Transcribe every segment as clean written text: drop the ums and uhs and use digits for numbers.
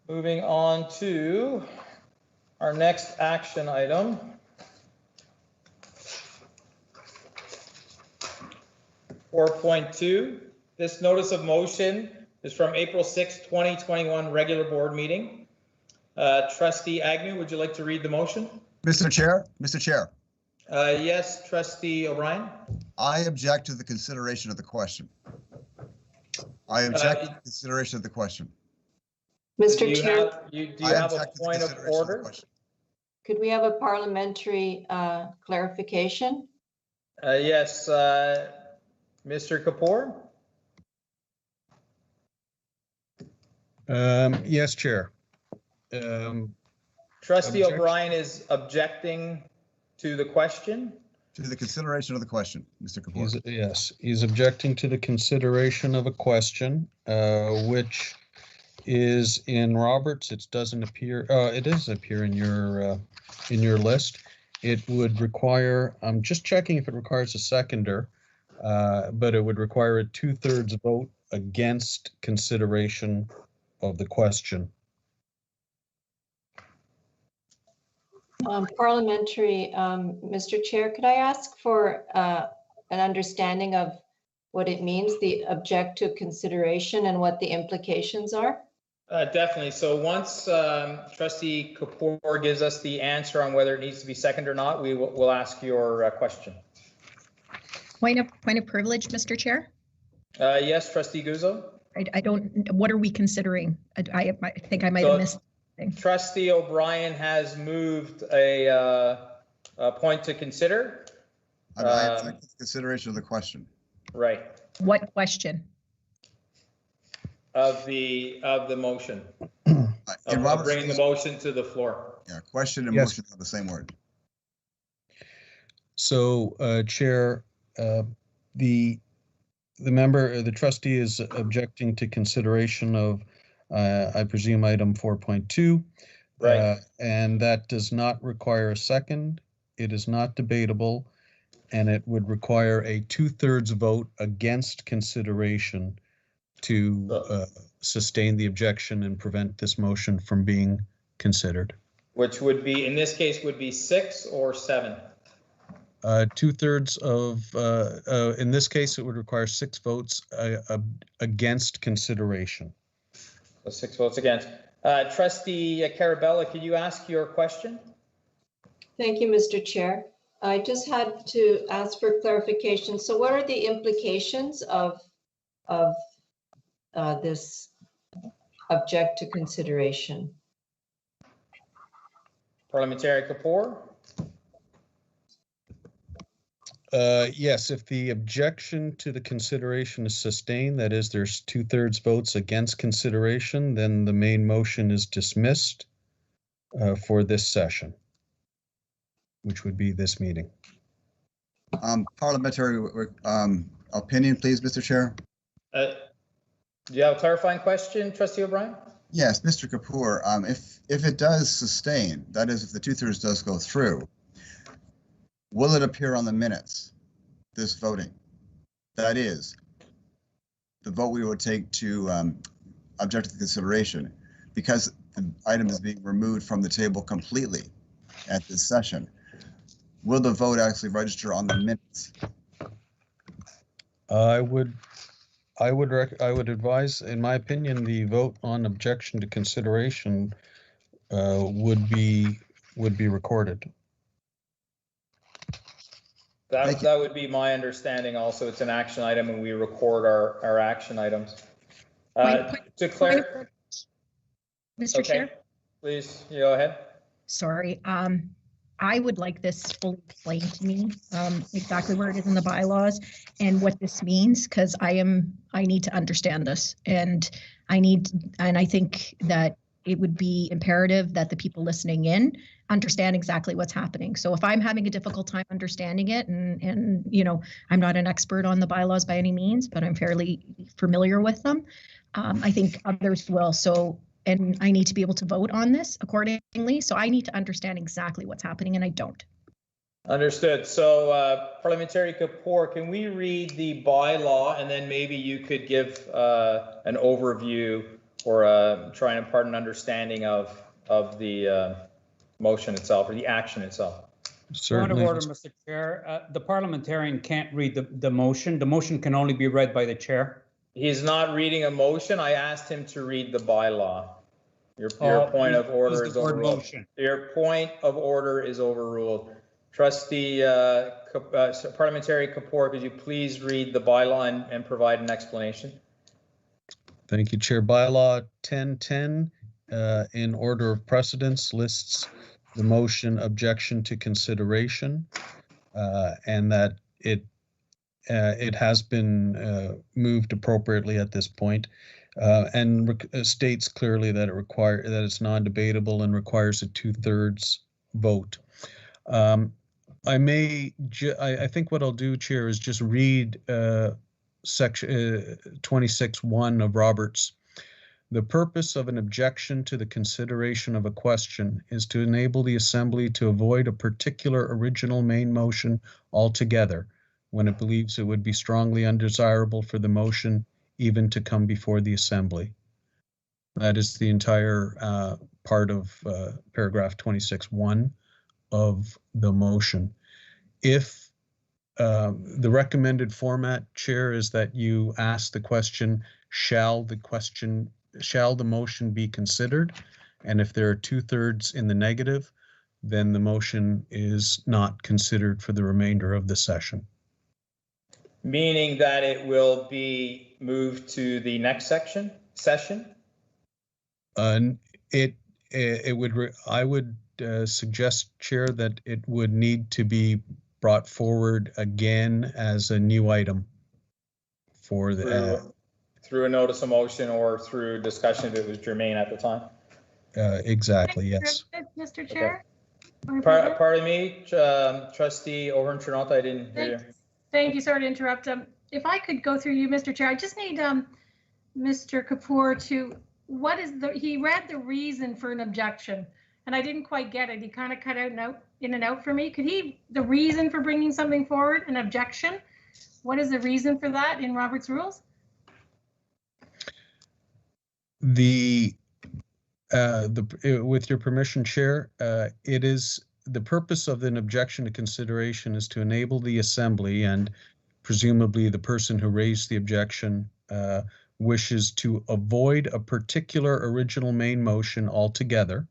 Moving on to our next action item. (4.2). This notice of motion is from April 6, 2021 regular board meeting. Trustee Agnew, would you like to read the motion? Mr. Chair, Yes, Trustee O'Brien. I object to the consideration of the question. I object to the consideration of the question. Mr. Chair, do you have a point of order? could we have a parliamentary clarification? Yes, Mr. Kapoor. Yes, Chair. Trustee O'Brien is objecting to the question. To the consideration of the question, Mr. Kapoor. Yes, he's objecting to the consideration of a question, which is in Roberts. It doesn't appear. It does appear in your list. It would require. I'm just checking if it requires a seconder, but it would require a 2/3 vote against consideration of the question. Parliamentary, Mr. Chair, could I ask for an understanding of what it means, the object to consideration, and what the implications are? Definitely. So once Trustee Kapoor gives us the answer on whether it needs to be seconded or not, we'll ask your question. Point of privilege, Mr. Chair. Yes, Trustee Guzzo. I don't. What are we considering? I think I might have missed something. Trustee O'Brien has moved a point to consider. I object to the consideration of the question. Right. What question? Of the motion. Of bringing the motion to the floor. Yeah, question and Yes. motion are the same word. So, Chair, the trustee is objecting to consideration of, I presume, item 4.2. Right. And that does not require a second. It is not debatable, and it would require a 2/3 vote against consideration to sustain the objection and prevent this motion from being considered. Which would be, in this case, would be 6 or 7. 2/3 of, in this case, it would require 6 votes against consideration. So 6 votes against. Trustee Carabella, could you ask your question? Thank you, Mr. Chair. I just had to ask for clarification. So what are the implications of this object to consideration? Parliamentary Kapoor? Yes, if the objection to the consideration is sustained, that is, there's 2/3 votes against consideration, then the main motion is dismissed for this session, which would be this meeting. Parliamentary opinion, please, Mr. Chair. Do you have a clarifying question, Trustee O'Brien? Yes, Mr. Kapoor, if it does sustain, that is, if the 2/3 does go through, will it appear on the minutes, this voting? That is, the vote we would take to object to the consideration, because the item is being removed from the table completely at this session. Will the vote actually register on the minutes? I would advise, in my opinion, the vote on objection to consideration would be recorded. That would be my understanding also. It's an action item and we record our action items. To clarify. Mr. Chair? Please, you go ahead. Sorry. I would like this fully explained to me, exactly where it is in the bylaws and what this means, because I need to understand this, and I think that it would be imperative that the people listening in understand exactly what's happening. So if I'm having a difficult time understanding it, and you know, I'm not an expert on the bylaws by any means, but I'm fairly familiar with them, I think others will. So, and I need to be able to vote on this accordingly. So I need to understand exactly what's happening, and I don't. Understood. So Parliamentary Kapoor, can we read the bylaw and then maybe you could give an overview try and impart an understanding of the motion itself or the action itself. Certainly. Point of order, Mr. Chair. The parliamentarian can't read the motion. The motion can only be read by the chair. He is not reading a motion. I asked him to read the bylaw. Your point of order is overruled. Motion. Your point of order is overruled. Trustee Parliamentary Kapoor, could you please read the bylaw and provide an explanation? Thank you, Chair. Bylaw 1010, in order of precedence, lists the motion objection to consideration, and that it has been moved appropriately at this point, and states clearly that that it's non-debatable and requires a 2/3 vote. I think what I'll do, Chair, is just read section 26(1) of Roberts. The purpose of an objection to the consideration of a question is to enable the Assembly to avoid a particular original main motion altogether when it believes it would be strongly undesirable for the motion even to come before the Assembly. That is the entire part of paragraph 26(1) of the motion. If the recommended format, Chair, is that you ask the question, shall the motion be considered? And if there are 2/3 in the negative, then the motion is not considered for the remainder of the session. Meaning that it will be moved to the next session? I would suggest, Chair, that it would need to be brought forward again as a new item for the through a notice of motion or through discussion if it was germane at the time. Exactly, yes. Mr. Chair? Okay. Pardon me, Trustee O'Hearn-Trinalta, I didn't hear you. Thank you, sorry to interrupt. If I could go through you, Mr. Chair, I just need Mr. Kapoor to, he read the reason for an objection, and I didn't quite get it. He kind of cut out in and out for me. Could the reason for bringing something forward, an objection, what is the reason for that in Robert's rules? With your permission, Chair, it is the purpose of an objection to consideration is to enable the Assembly, and presumably the person who raised the objection wishes to avoid a particular original main motion altogether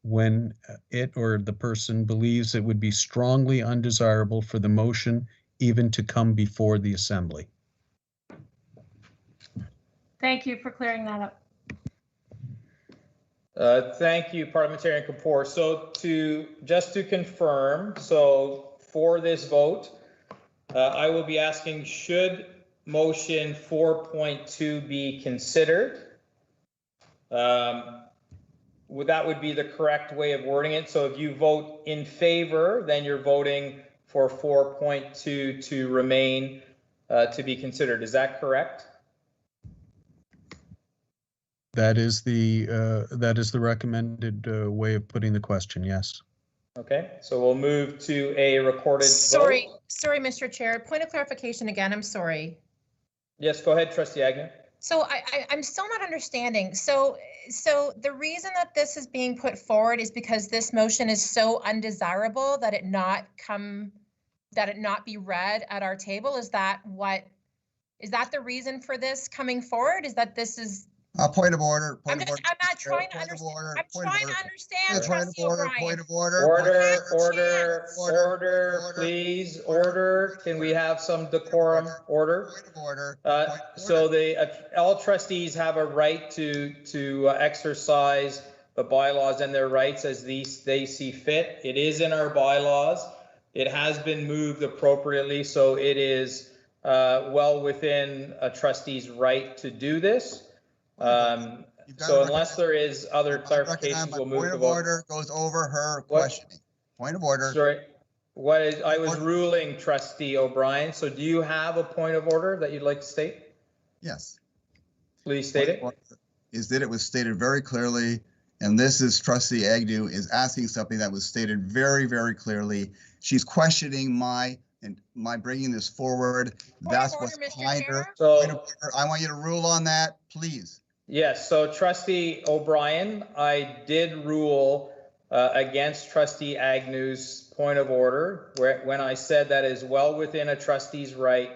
when it or the person believes it would be strongly undesirable for the motion even to come before the Assembly. Thank you for clearing that up. Thank you, Parliamentarian Kapoor. So just to confirm, so for this vote, I will be asking, should motion 4.2 be considered? That would be the correct way of wording it. So if you vote in favor, then you're voting for 4.2 to remain to be considered. Is that correct? That is the recommended way of putting the question, yes. Okay, so we'll move to a recorded Sorry, vote. Mr. Chair. Point of clarification again. I'm sorry. Yes, go ahead, Trustee Agnew. So I'm still not understanding. So the reason that this is being put forward is because this motion is so undesirable that it not be read at our table. Is that the reason for this coming forward? Is that this is Point of order. I'm not trying to understand. I'm trying to understand. Trustee O'Brien. Point of order. Order, please, order. Can we have some decorum? Order. Point of order. So all trustees have a right to exercise the bylaws and their rights as they see fit. It is in our bylaws. It has been moved appropriately, so it is well within a trustee's right to do this. So unless there is other clarifications, we'll move to vote. Point of order goes over her questioning. Point of order. Sorry, I was ruling, Trustee O'Brien. So do you have a point of order that you'd like to state? Yes. Please state it. Is that it was stated very clearly, and this is Trustee Agnew is asking something that was stated very, very clearly. She's questioning my bringing this forward. That's what's behind her. So I want you to rule on that, please. Yes, so trustee O'Brien, I did rule against trustee Agnew's point of order when I said that is well within a trustee's right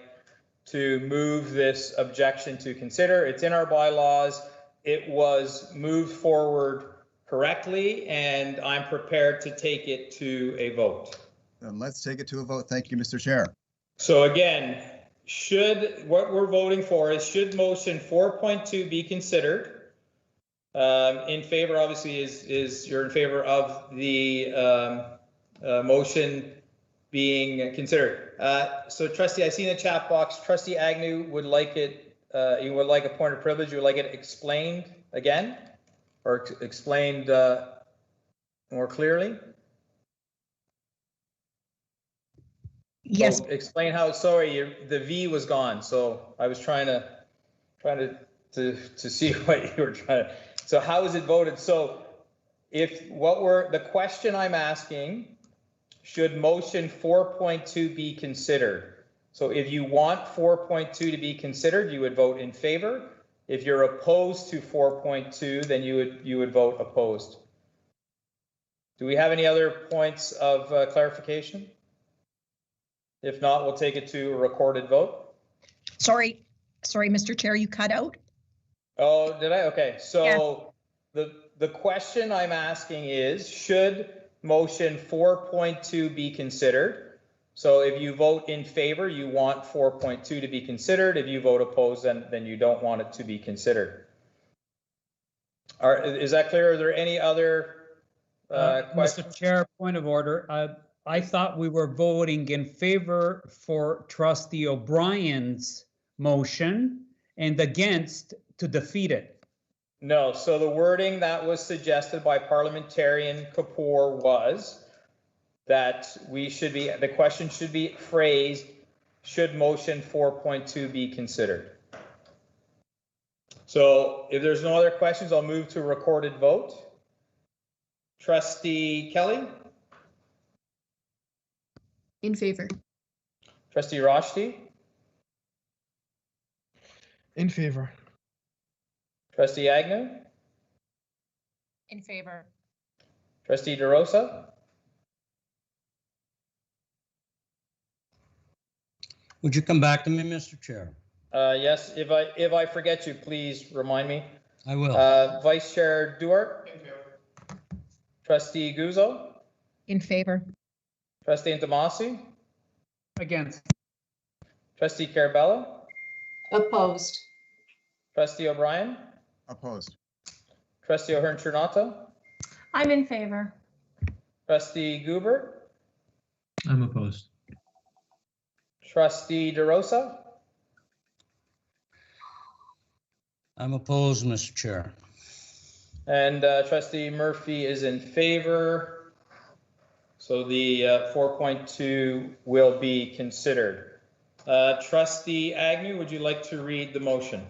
to move this objection to consider. It's in our bylaws. It was moved forward correctly, and I'm prepared to take it to a vote. Then let's take it to a vote. Thank you, Mr. Chair. So again, what we're voting for is should motion 4.2 be considered? In favor, obviously, is you're in favor of the motion being considered. So trustee, I see in the chat box, trustee Agnew would like it, you would like a point of privilege, you would like it explained again, or explained more clearly? Yes, Oh, explain how, sorry, the V was gone, so I was trying to see what you were trying to, so how is it voted? So the question I'm asking, should motion 4.2 be considered? So if you want 4.2 to be considered, you would vote in favor. If you're opposed to 4.2, then you would vote opposed. Do we have any other points of clarification? If not, we'll take it to a recorded vote. sorry, Mr. Chair, you cut out. Oh, did I? Okay, so the question I'm asking is, should motion 4.2 be considered? So if you vote in favor, you want 4.2 to be considered. If you vote opposed, then you don't want it to be considered. Is that clear? Are there any other questions? Mr. Chair, point of order. I thought we were voting in favor for trustee O'Brien's motion and against to defeat it. No, so the wording that was suggested by parliamentarian Kapoor was that the question should be phrased, should motion 4.2 be considered? So if there's no other questions, I'll move to a recorded vote. Trustee Kelly? In favor. Trustee Roshti? In favor. Trustee Agnew? In favor. Trustee DeRosa? Would you come back to me, Mr. Chair? Yes, if I forget you, please remind me. I will. Vice Chair Duarte? In favor. Trustee Guzzo? In favor. Trustee Intomasi? Against. Trustee Carabello? Opposed. Trustee O'Brien? Opposed. Trustee O'Hearn-Ternata? I'm in favor. Trustee Guber? I'm opposed. Trustee DeRosa? I'm opposed, Mr. Chair. And Trustee Murphy is in favor. So the 4.2 will be considered. Trustee Agnew, would you like to read the motion?